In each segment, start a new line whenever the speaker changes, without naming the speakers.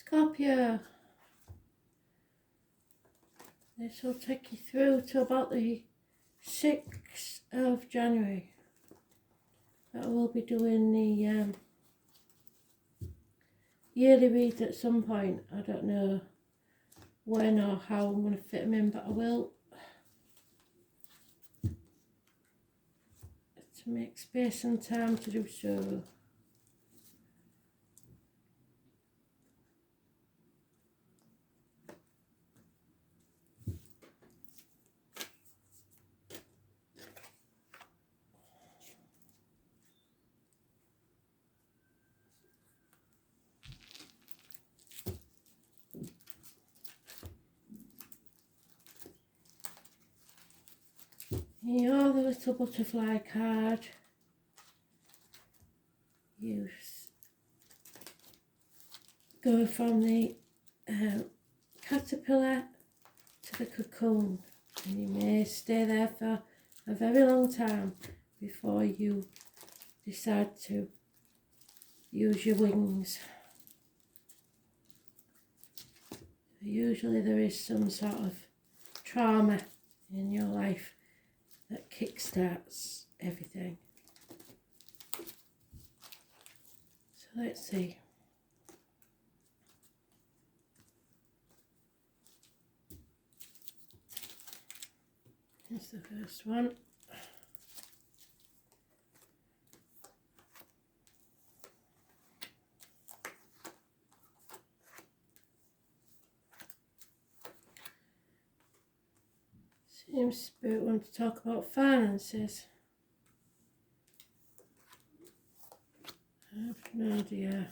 Scorpio, this will take you through to about the 6th of January. I will be doing the yearly reads at some point. I don't know when or how I'm going to fit them in, but I will, to make space and time to do so. You're the little butterfly card. You go from the caterpillar to the cocoon, and you may stay there for a very long time before you decide to use your wings. Usually there is some sort of trauma in your life that kickstarts everything. So let's see. Here's the first one. Seems Spirit wants to talk about finances. I have no idea.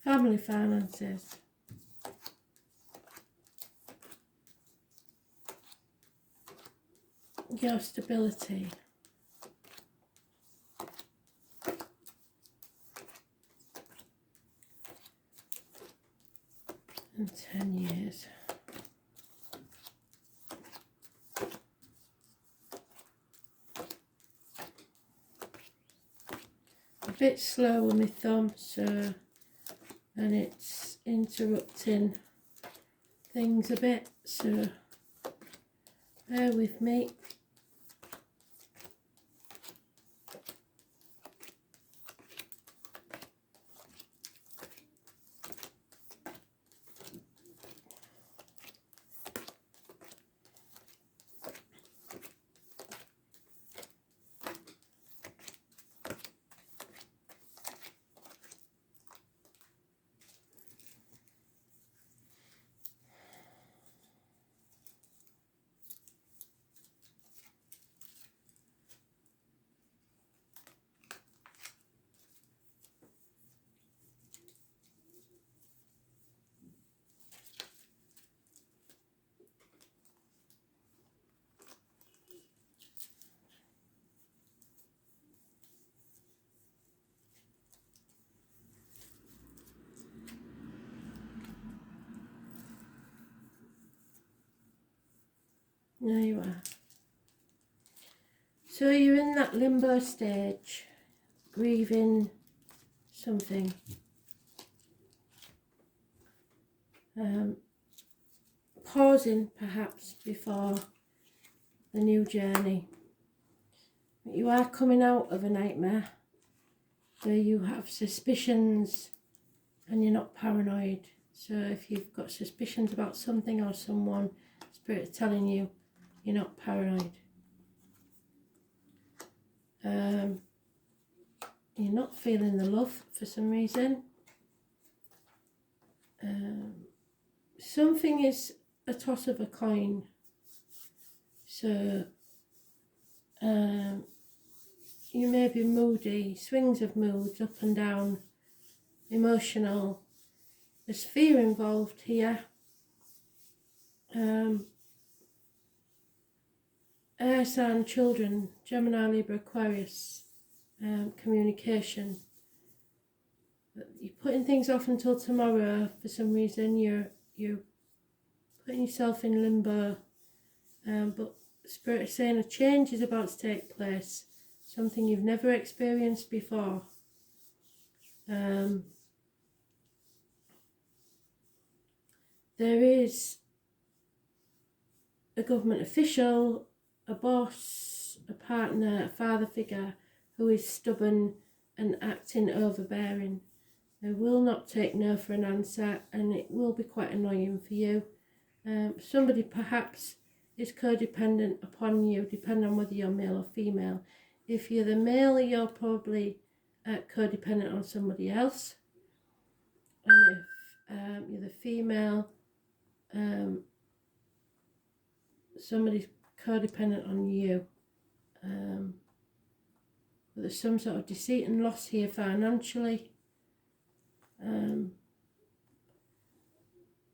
Family finances. Your stability. In 10 years. A bit slow with my thumb, so, and it's interrupting things a bit, so bear with me. There you are. So you're in that limbo stage, grieving something. Pausing perhaps before the new journey. But you are coming out of a nightmare where you have suspicions and you're not paranoid. So if you've got suspicions about something or someone, Spirit is telling you you're not paranoid. You're not feeling the love for some reason. Something is a toss of a coin. So you may be moody, swings of moods, up and down, emotional. There's fear involved here. Air sign children, Gemini, Libra, Aquarius, communication. You're putting things off until tomorrow for some reason. You're putting yourself in limbo, but Spirit is saying a change is about to take place, something you've never experienced before. there is a government official, a boss, a partner, a father figure who is stubborn and acting overbearing. They will not take no for an answer, and it will be quite annoying for you. Somebody perhaps is codependent upon you, depending on whether you're male or female. If you're the male, you're probably codependent on somebody else. And if you're the female, somebody's codependent on you. But there's some sort of deceit and loss here financially.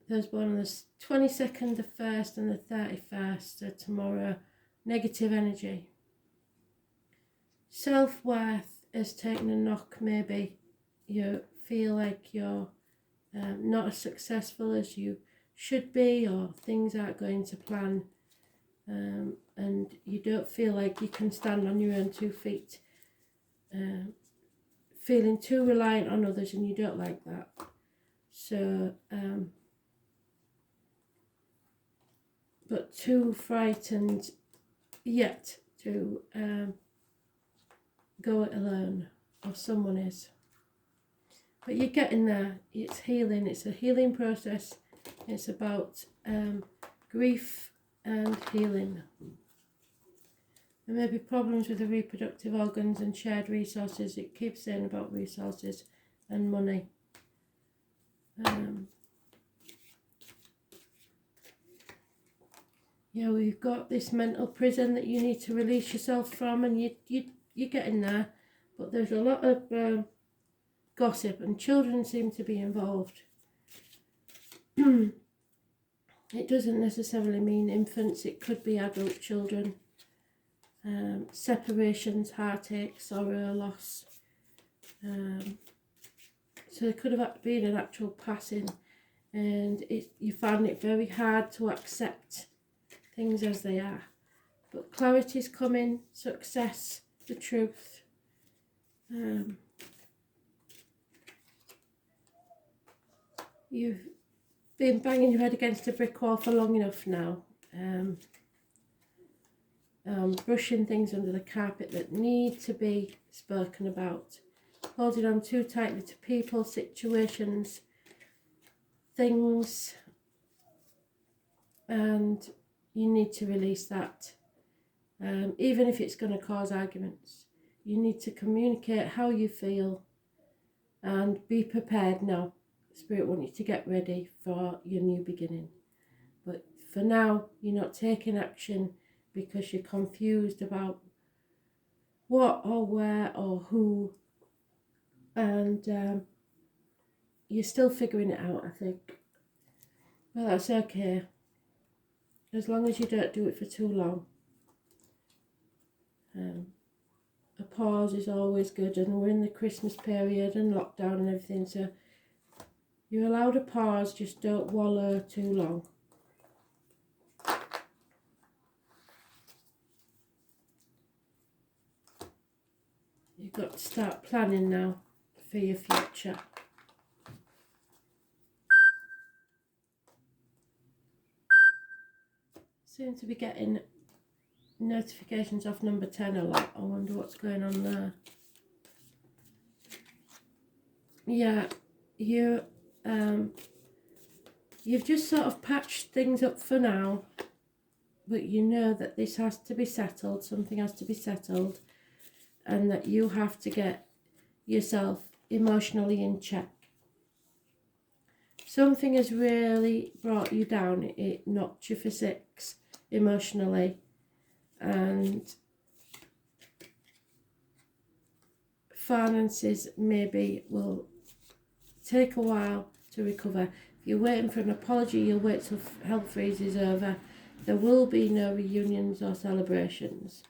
Those born on the 22nd, the 1st and the 31st, so tomorrow, negative energy. Self-worth has taken a knock, maybe. You feel like you're not as successful as you should be, or things aren't going to plan, and you don't feel like you can stand on your own 2 feet. Feeling too reliant on others, and you don't like that. So, but too frightened yet to go it alone, or someone is. But you're getting there. It's healing. It's a healing process. It's about grief and healing. There may be problems with the reproductive organs and shared resources. It keeps saying about resources and money. Yeah, we've got this mental prison that you need to release yourself from, and you're getting there. But there's a lot of gossip, and children seem to be involved. It doesn't necessarily mean infants. It could be adult children. Separations, heartache, sorrow, loss. So there could have been an actual passing, and you find it very hard to accept things as they are. But clarity's coming, success, the truth. You've been banging your head against a brick wall for long enough now. Brushing things under the carpet that need to be spoken about. Holding on too tightly to people, situations, things, and you need to release that. Even if it's going to cause arguments, you need to communicate how you feel and be prepared now. Spirit wants you to get ready for your new beginning. But for now, you're not taking action because you're confused about what or where or who, and you're still figuring it out, I think. Well, that's okay, as long as you don't do it for too long. A pause is always good, and we're in the Christmas period and lockdown and everything, so you're allowed a pause, just don't wallow too long. You've got to start planning now for your future. Seem to be getting notifications off number 10 a lot. I wonder what's going on there. Yeah, you've just sort of patched things up for now, but you know that this has to be settled, something has to be settled, and that you have to get yourself emotionally in check. Something has really brought you down. It knocked you for 6 emotionally, and finances maybe will take a while to recover. If you're waiting for an apology, you'll wait till hell freezes over. There will be no reunions or celebrations.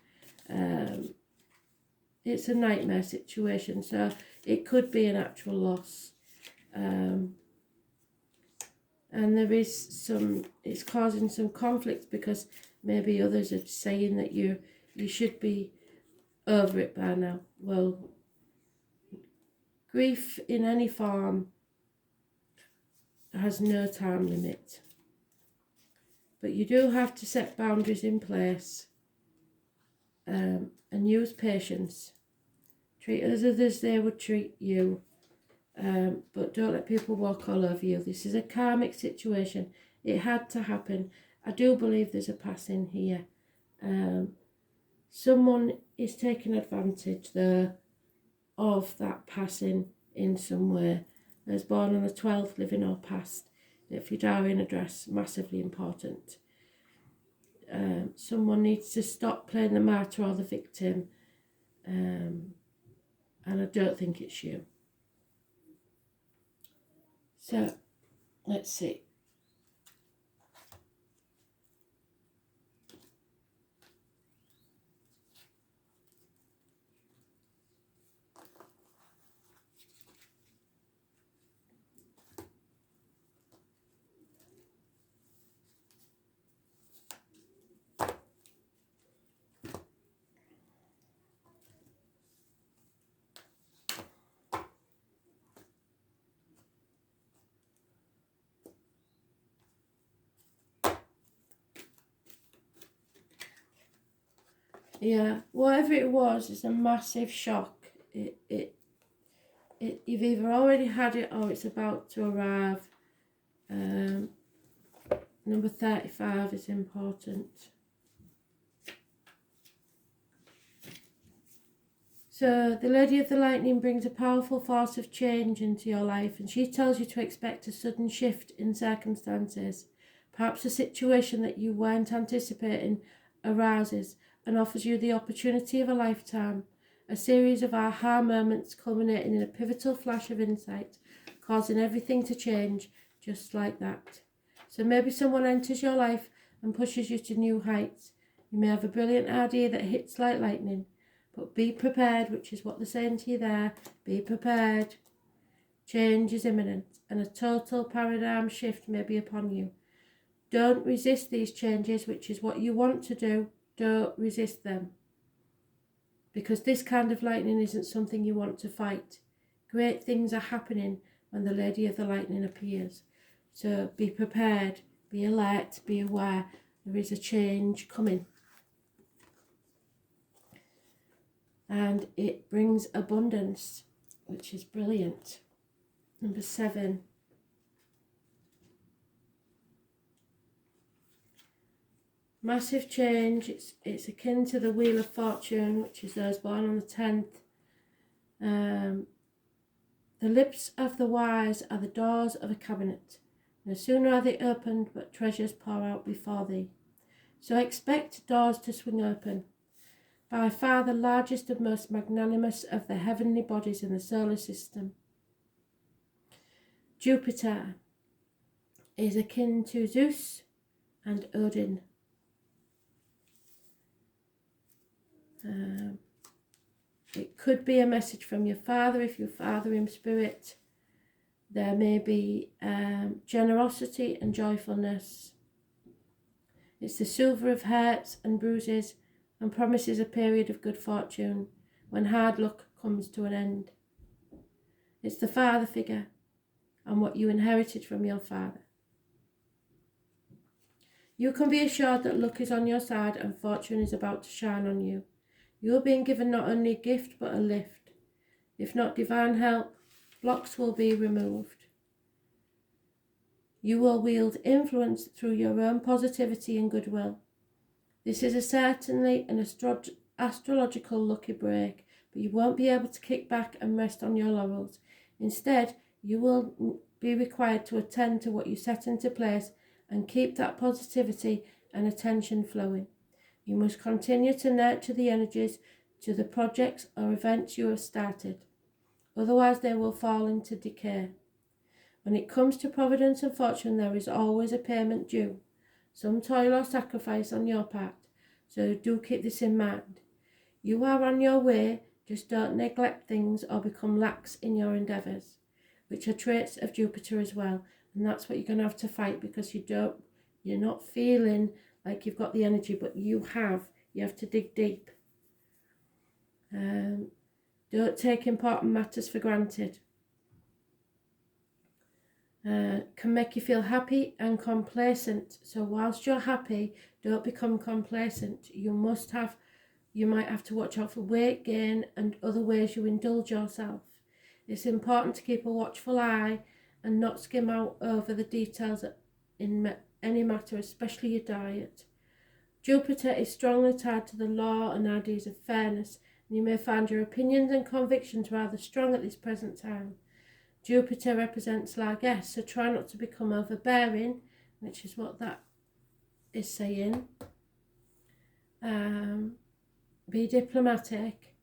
It's a nightmare situation, so it could be an actual loss. And there is it's causing some conflict because maybe others are saying that you should be over it by now. Well, grief in any form has no time limit. But you do have to set boundaries in place and use patience. Treat others as they would treat you, but don't let people walk all over you. This is a karmic situation. It had to happen. I do believe there's a passing here. Someone is taking advantage there of that passing in some way. As born on the 12th, living or past. If your diary and address, massively important. Someone needs to stop playing the martyr or the victim, and I don't think it's you. So, let's see. Yeah, whatever it was, it's a massive shock. You've either already had it or it's about to arrive. Number 35 is important. So the Lady of the Lightning brings a powerful force of change into your life, and she tells you to expect a sudden shift in circumstances. Perhaps a situation that you weren't anticipating arises and offers you the opportunity of a lifetime. A series of aha moments culminating in a pivotal flash of insight, causing everything to change just like that. So maybe someone enters your life and pushes you to new heights. You may have a brilliant idea that hits like lightning, but be prepared, which is what they're saying to you there. Be prepared. Change is imminent, and a total paradigm shift may be upon you. Don't resist these changes, which is what you want to do. Don't resist them. Because this kind of lightning isn't something you want to fight. Great things are happening when the Lady of the Lightning appears. So be prepared, be alert, be aware. There is a change coming. And it brings abundance, which is brilliant. Number 7. Massive change. It's akin to the Wheel of Fortune, which is those born on the 10th. The lips of the wise are the doors of a cabinet. No sooner are they opened, but treasures pour out before thee. So expect doors to swing open. By far the largest and most magnanimous of the heavenly bodies in the solar system. Jupiter is akin to Zeus and Odin. It could be a message from your father if you father in spirit. There may be generosity and joyfulness. It's the silver of hurts and bruises and promises a period of good fortune when hard luck comes to an end. It's the father figure and what you inherited from your father. You can be assured that luck is on your side and fortune is about to shine on you. You are being given not only a gift but a lift. If not divine help, blocks will be removed. You will wield influence through your own positivity and goodwill. This is certainly an astrological lucky break, but you won't be able to kick back and rest on your laurels. Instead, you will be required to attend to what you set into place and keep that positivity and attention flowing. You must continue to nurture the energies to the projects or events you have started. Otherwise, they will fall into decay. When it comes to providence and fortune, there is always a payment due. Some toil or sacrifice on your part, so do keep this in mind. You are on your way, just don't neglect things or become lax in your endeavours, which are traits of Jupiter as well. And that's what you're going to have to fight, because you're not feeling like you've got the energy, but you have to dig deep. Don't take important matters for granted. can make you feel happy and complacent. So whilst you're happy, don't become complacent. You might have to watch out for weight gain and other ways you indulge yourself. It's important to keep a watchful eye and not skim out over the details in any matter, especially your diet. Jupiter is strongly tied to the law and ideas of fairness, and you may find your opinions and convictions rather strong at this present time. Jupiter represents largesse, so try not to become overbearing, which is what that is saying. Be diplomatic.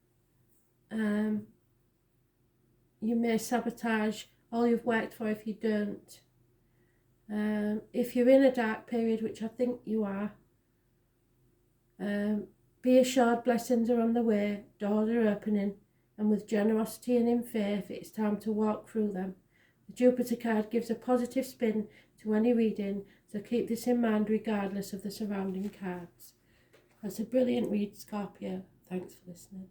You may sabotage all you've worked for if you don't. If you're in a dark period, which I think you are, be assured blessings are on the way, doors are opening, and with generosity and in faith, it's time to walk through them. The Jupiter card gives a positive spin to any reading, so keep this in mind regardless of the surrounding cards. That's a brilliant read, Scorpio. Thanks for listening.